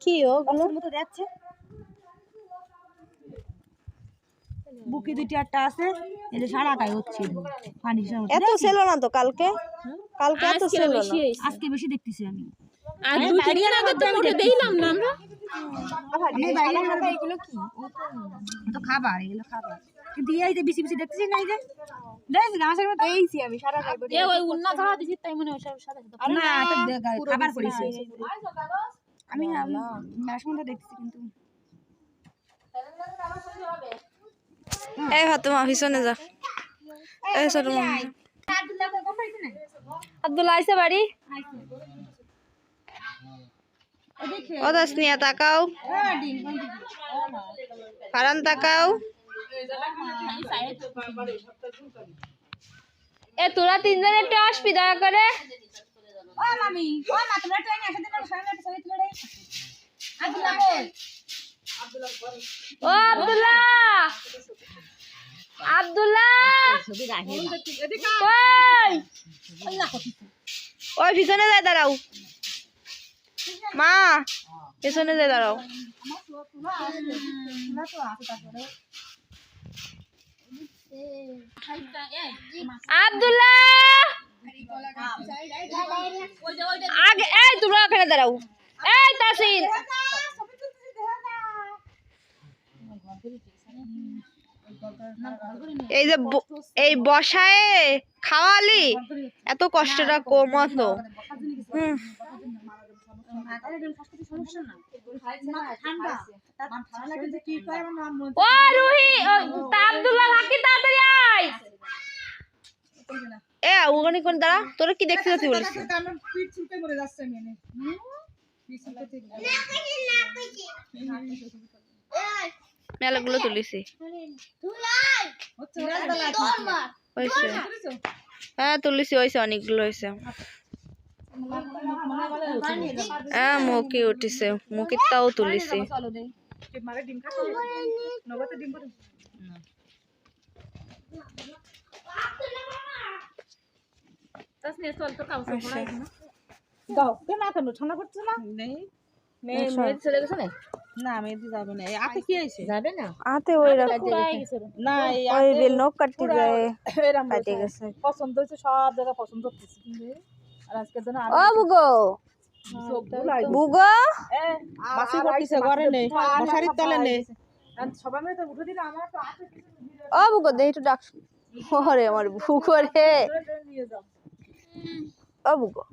কি ওগুলোর মতো যাচ্ছে বুকে দুইটা আটটা আছে এই যে সারা গায়ে হচ্ছে পানি এত ছিল না তো কালকে কালকে এত ছিল না আজকে বেশি দেখতেছি আমি আর দুই তিন দিন আগে তো মোটে দেইলাম না আমরা আমি বাইরে খাবার এগুলো কি তো খাবার এগুলো খাবার কিন্তু এই যে বেশি বেশি দেখতেছি না এই যে দেখ গাছের মতো এইছি আমি সারা গায়ে এ ওই উন্না ধরা দিছি তাই মনে হয় সব সাদা সাদা না এটা খাবার করেছি আমি মাসমতো দেখতেছি কিন্তু এই ফাতেমা পিছনে যা এই ছোট মামা আব্দুল্লাহ আইছে বাড়ি ও তাসনিয়া তাকাও ফারান তাকাও এ তোরা তিনজন একটু আসবি দয়া করে ও মামি ও মা তোমরা ট্রেনে আসতে দিন সামনে একটা ছবি তুলে দেই আব্দুল্লাহ বল ও আব্দুল্লাহ আব্দুল্লাহ ছবি রাখে ওই পিছনে যায় দাঁড়াও মা পিছনে যায় দাঁড়াও আব্দুল্লাহ আগে এই তোমরা ওখানে দাঁড়াও এই তাসিন এই যে এই বসায় খাওয়ালি এত কষ্টটা কমাতো ও রুহি আব্দুল্লাহ লাকি তাড়াতাড়ি আয় এ ওখানে কোন দাঁড়া তোরা কি দেখতে যাচ্ছিস বলিস মেলাগুলো তুলিছি হ্যাঁ তুলিছি হয়েছে অনেকগুলো হয়েছে হ্যাঁ মুখে উঠিছে মুখিরটাও তুলিছি ঠান্ডা পড়ছে না চলে গেছে না না মেহেদি যাবে না আতে কি আছে যাবে না আতে ওই রকম না ওই বেল নক কাটতে যায় এরকম কাটে গেছে পছন্দ হচ্ছে সব জায়গা পছন্দ করতেছি আর আজকের জন্য ও বুগো বুগো মাছি করতেছে ঘরে নেই মশারির তলে নেই সবাই মিলে তো উঠে দিলে আমার তো আছে ও বুগো দেই একটু ডাক ওরে আমার বুগো রে নিয়ে যাও ও বুগো